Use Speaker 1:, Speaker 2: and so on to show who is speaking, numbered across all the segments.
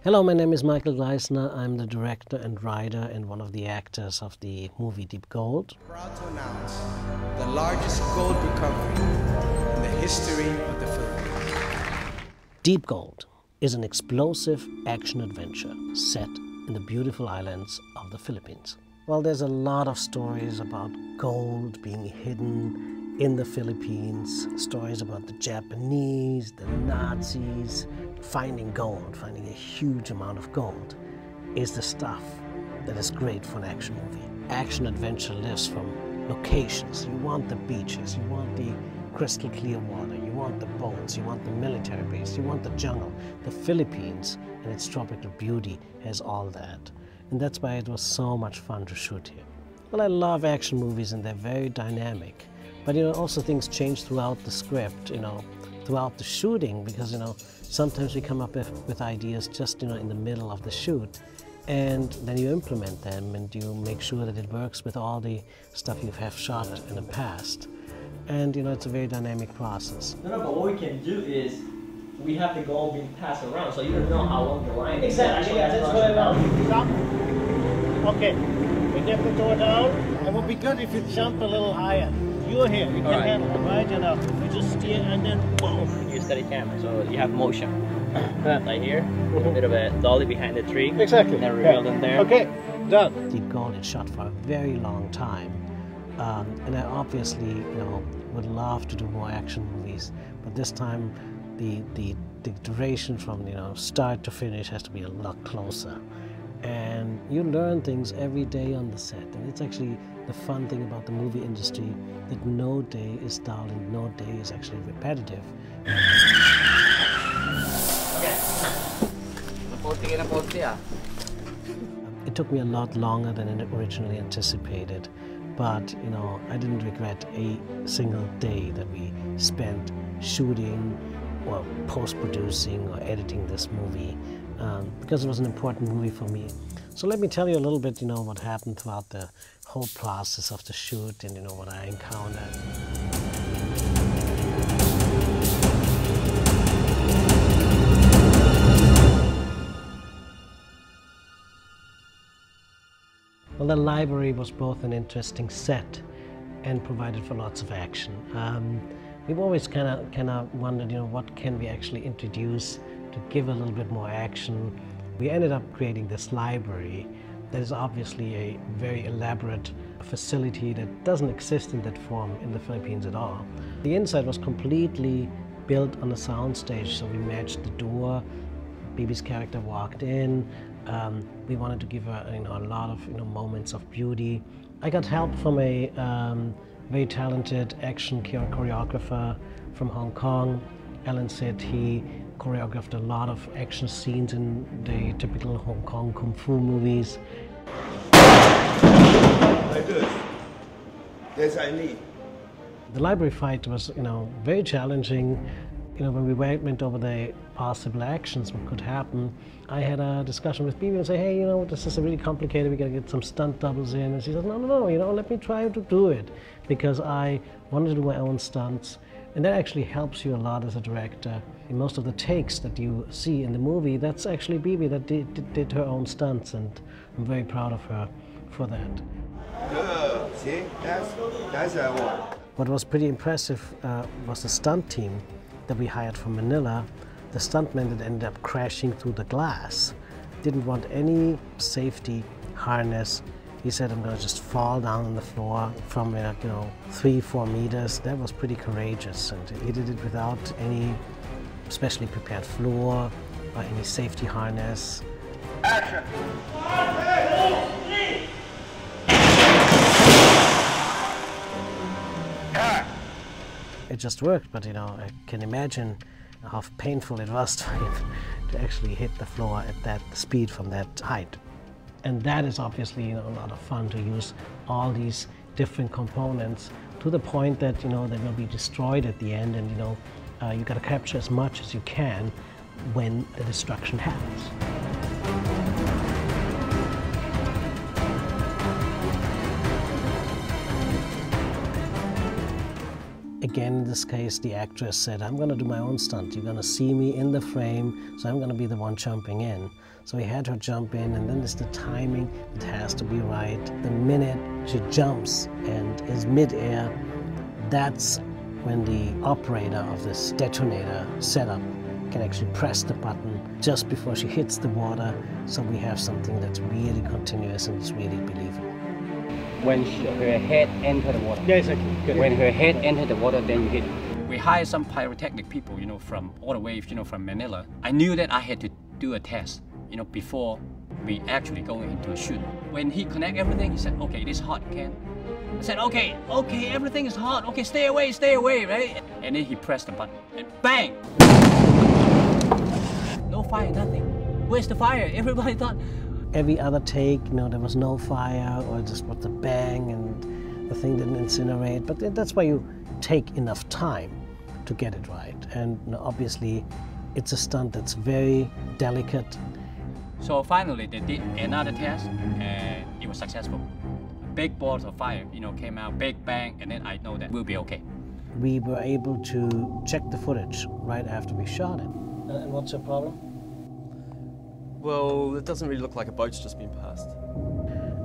Speaker 1: Hello, my name is Michael Gleissner. I'm the director and writer and one of the actors of the movie Deep Gold.
Speaker 2: Proud to announce the largest gold recovery in the history of the Philippines.
Speaker 1: Deep Gold is an explosive action-adventure set in the beautiful islands of the Philippines. Well, there's a lot of stories about gold being hidden in the Philippines, stories about the Japanese, the Nazis. Finding gold, finding a huge amount of gold, is the stuff that is great for an action movie. Action-adventure lives from locations. You want the beaches, you want the crystal clear water, you want the boats, you want the military base, you want the jungle. The Philippines and its tropical beauty has all that. And that's why it was so much fun to shoot here. Well, I love action movies and they're very dynamic. But also things change throughout the script, throughout the shooting, because sometimes we come up with ideas just in the middle of the shoot, and then you implement them and you make sure that it works with all the stuff you have shot in the past. And it's a very dynamic process.
Speaker 3: No, but what we can do is we have the goal being passed around, so you don't know how long the line is.
Speaker 1: Exactly, yeah, that's what I want. Stop. Okay, we get the door down. It would be good if you jump a little higher. You're here, you can handle it, right? You just steer and then boom.
Speaker 3: You steady camera, so you have motion. Like here, a bit of a dolly behind the tree.
Speaker 1: Exactly.
Speaker 3: And then reveal them there.
Speaker 1: Okay, done. Deep Gold is shot for a very long time. And I obviously, would love to do more action movies, but this time the duration from, start to finish has to be a lot closer. And you learn things every day on the set, and it's actually the fun thing about the movie industry, that no day is dull and no day is actually repetitive. It took me a lot longer than originally anticipated, but I didn't regret a single day that we spent shooting or post-producing or editing this movie, because it was an important movie for me. So let me tell you a little bit, what happened throughout the whole process of the shoot and, what I encountered. Well, the library was both an interesting set and provided for lots of action. We've always kind of wondered, what can we actually introduce to give a little bit more action. We ended up creating this library that is obviously a very elaborate facility that doesn't exist in that form in the Philippines at all. The inside was completely built on a soundstage, so we matched the door. Bebe's character walked in. We wanted to give her a lot of moments of beauty. I got help from a very talented action choreographer from Hong Kong. Alan said he choreographed a lot of action scenes in the typical Hong Kong kung fu movies.
Speaker 4: Like this. Yes, I need.
Speaker 1: The library fight was, very challenging. When we went over the possible actions, what could happen, I had a discussion with Bebe and say, hey, this is really complicated. We gotta get some stunt doubles in. And she said, no, let me try to do it, because I wanted to do my own stunts. And that actually helps you a lot as a director. In most of the takes that you see in the movie, that's actually Bebe that did her own stunts, and I'm very proud of her for that.
Speaker 4: Good. See, that's what I want.
Speaker 1: What was pretty impressive was the stunt team that we hired from Manila. The stuntman that ended up crashing through the glass didn't want any safety harness. He said, I'm going to just fall down on the floor from 3-4 meters. That was pretty courageous, and he did it without any specially prepared floor or any safety harness.
Speaker 4: Action!
Speaker 1: It just worked, but I can imagine how painful it was to him to actually hit the floor at that speed from that height. And that is obviously a lot of fun, to use all these different components to the point that they will be destroyed at the end, and you got to capture as much as you can when the destruction happens. Again, in this case, the actress said, I'm going to do my own stunt. You're going to see me in the frame, so I'm going to be the one jumping in. So we had her jump in, and then there's the timing. It has to be right. The minute she jumps and is mid-air, that's when the operator of this detonator setup can actually press the button just before she hits the water, so we have something that's really continuous and is really believable.
Speaker 5: When her head entered the water.
Speaker 1: Yeah, exactly. Good.
Speaker 5: When her head entered the water, then you hit. We hired some pyrotechnic people, from all the way, from Manila. I knew that I had to do a test, before we actually go into a shoot. When he connect everything, he said, okay, this is hot, Ken. I said, okay, everything is hot. Okay, stay away, right? And then he pressed the button, and bang! No fire, nothing. Where's the fire? Everybody thought.
Speaker 1: Every other take, there was no fire, or just was a bang and the thing didn't incinerate. But that's why you take enough time to get it right. And obviously, it's a stunt that's very delicate.
Speaker 5: So finally, they did another test, and it was successful. Big balls of fire, came out, big bang, and then I know that we'll be okay.
Speaker 1: We were able to check the footage right after we shot it. And what's your problem?
Speaker 6: Well, it doesn't really look like a boat's just been passed.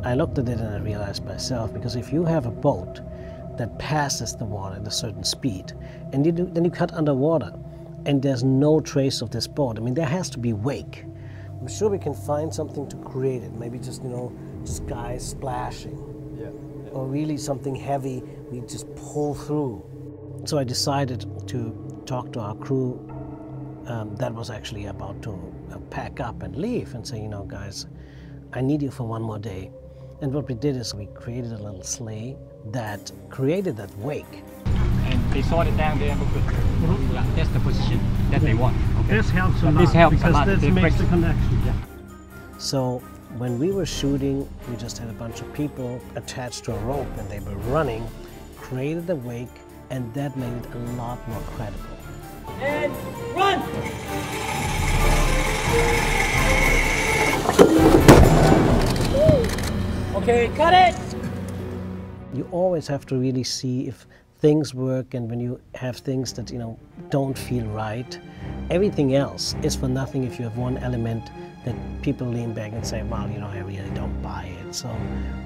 Speaker 1: I looked at it and I realized myself, because if you have a boat that passes the water at a certain speed, and then you cut underwater, and there's no trace of this boat, there has to be wake. I'm sure we can find something to create it. Maybe just, skies splashing.
Speaker 6: Yeah.
Speaker 1: Or really something heavy we just pull through. So I decided to talk to our crew that was actually about to pack up and leave and say, guys, I need you for one more day. And what we did is we created a little sleigh that created that wake.
Speaker 5: And they saw it down there. Yeah, that's the position that they want. Okay.
Speaker 1: This helps a lot.
Speaker 5: This helps
Speaker 1: because
Speaker 5: a lot.
Speaker 1: This makes the connection.
Speaker 5: Yeah.
Speaker 1: So when we were shooting, we just had a bunch of people attached to a rope and they were running, created the wake, and that made it a lot more credible.
Speaker 3: And run! Okay, cut it!
Speaker 1: You always have to really see if things work, and when you have things that don't feel right, everything else is for nothing if you have one element that people lean back and say, well, I really don't buy it. So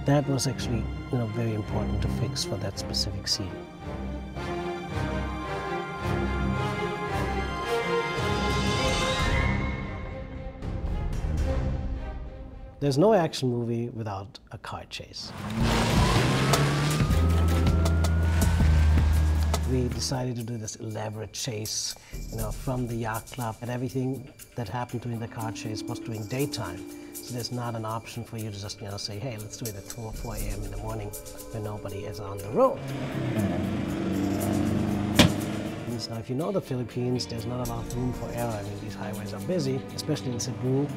Speaker 1: that was actually very important to fix for that specific scene. There's no action movie without a car chase. We decided to do this elaborate chase, from the yacht club, and everything that happened during the car chase was during daytime. So there's not an option for you to just, say, hey, let's do it at 2 or 4 a.m. in the morning when nobody is on the road. Now, if you know the Philippines, there's not a lot of room for error. These highways are busy, especially in Cebu.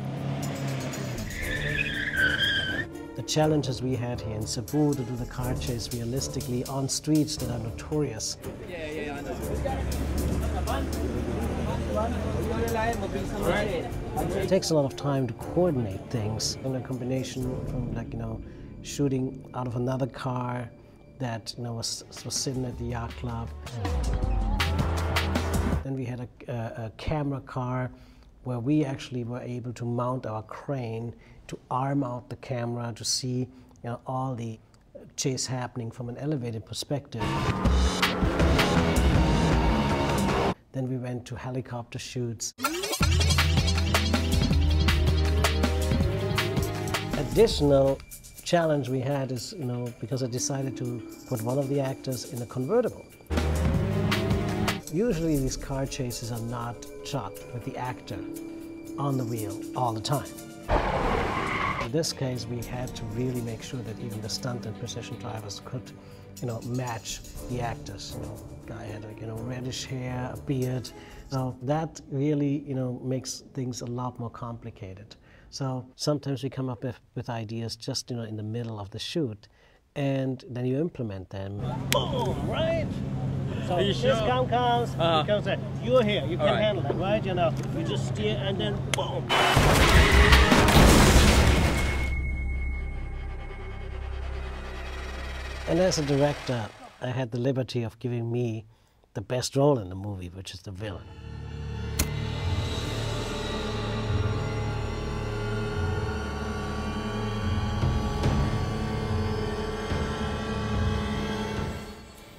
Speaker 1: The challenges we had here in Cebu to do the car chase realistically on streets that are notorious.
Speaker 3: Yeah, I know.
Speaker 1: It takes a lot of time to coordinate things. And a combination from shooting out of another car that was sitting at the yacht club. Then we had a camera car where we actually were able to mount our crane to arm out the camera to see all the chase happening from an elevated perspective. Then we went to helicopter shoots. Additional challenge we had is, because I decided to put one of the actors in a convertible. Usually these car chases are not shot with the actor on the wheel all the time. In this case, we had to really make sure that even the stunt and precision drivers could, match the actors. Guy had reddish hair, a beard. So that really, makes things a lot more complicated. So sometimes we come up with ideas just, in the middle of the shoot, and then you implement them. Boom, right? So this comes, because you're here, you can handle it, right? You just steer and then boom. And as a director, I had the liberty of giving me the best role in the movie, which is the villain.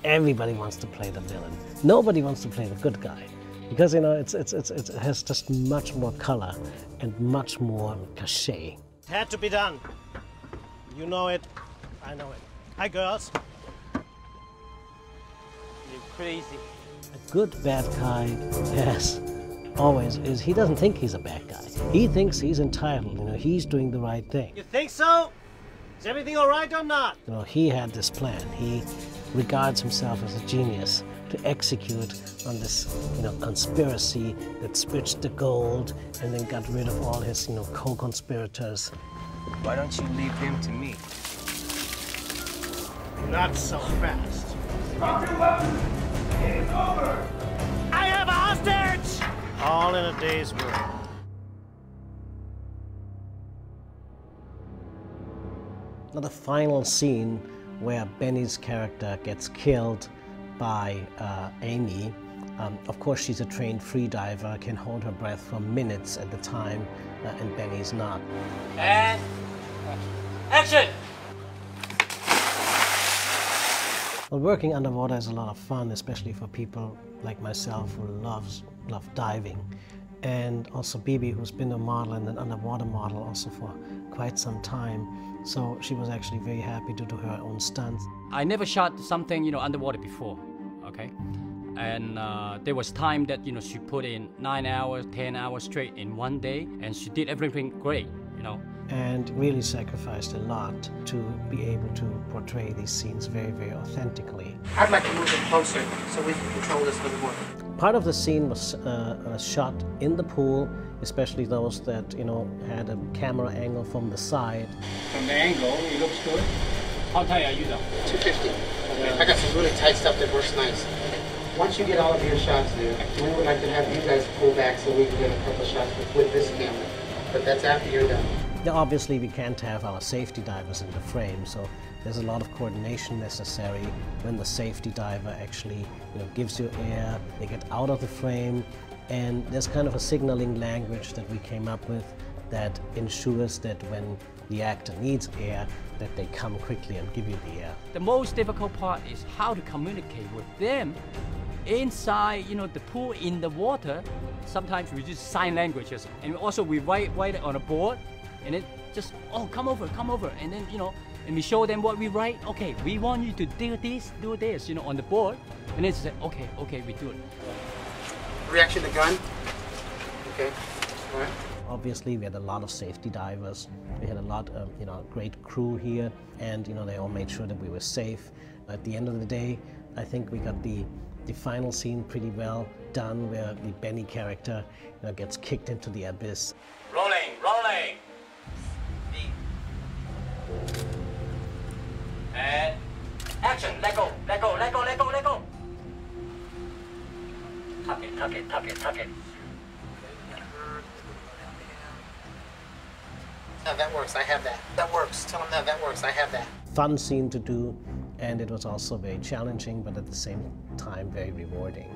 Speaker 1: Everybody wants to play the villain. Nobody wants to play the good guy, because you know it has just much more color and much more cachet. It had to be done. You know it. I know it. Hi, girls.
Speaker 3: You're crazy.
Speaker 1: A good bad guy, yes, always is. He doesn't think he's a bad guy. He thinks he's entitled. You know, he's doing the right thing.
Speaker 3: You think so? Is everything all right or not?
Speaker 1: You know, he had this plan. He regards himself as a genius to execute on this, you know, conspiracy that switched the gold and then got rid of all his, you know, co-conspirators.
Speaker 7: Why don't you leave him to me?
Speaker 1: Not so fast.
Speaker 8: Drop your weapons! It's over!
Speaker 1: I have a hostage! All in a day's work. Now the final scene where Benny's character gets killed by Amy. Of course, she's a trained freediver, can hold her breath for minutes at a time, and Benny's not.
Speaker 5: And action!
Speaker 1: Well, working underwater is a lot of fun, especially for people like myself who love diving. And also Bebe, who's been a model and an underwater model also for quite some time. So she was actually very happy to do her own stunts.
Speaker 5: I never shot something, you know, underwater before, okay? And there was time that, you know, she put in 9 hours, 10 hours straight in one day, and she did everything great, you know.
Speaker 1: And really sacrificed a lot to be able to portray these scenes very, very authentically.
Speaker 9: I'd like to move it closer so we can control this a little more.
Speaker 1: Part of the scene was shot in the pool, especially those that, you know, had a camera angle from the side.
Speaker 5: From the angle, it looks good. How tight are you though?
Speaker 9: 250. Okay. I got some really tight stuff that works nice. Once you get all of your shots there, we would like to have you guys pull back so we can get a couple shots with this camera. But that's after you're done.
Speaker 1: Now, obviously, we can't have our safety divers in the frame, so there's a lot of coordination necessary when the safety diver actually, you know, gives you air, they get out of the frame, and there's kind of a signaling language that we came up with that ensures that when the actor needs air, that they come quickly and give you the air.
Speaker 5: The most difficult part is how to communicate with them inside, you know, the pool, in the water. Sometimes we use sign languages, and also we write it on a board, and it just, oh, come over, and then, you know, and we show them what we write. Okay, we want you to do this, you know, on the board, and then say, okay, we do it.
Speaker 9: Reaction to gun. Okay. All right.
Speaker 1: Obviously, we had a lot of safety divers. We had a lot of, you know, great crew here, and, you know, they all made sure that we were safe. At the end of the day, I think we got the final scene pretty well done, where the Benny character, you know, gets kicked into the abyss.
Speaker 5: Rolling. And action, let go. Tuck it.
Speaker 9: No, that works, I have that. That works, tell them that works, I have that.
Speaker 1: Fun scene to do, and it was also very challenging, but at the same time very rewarding.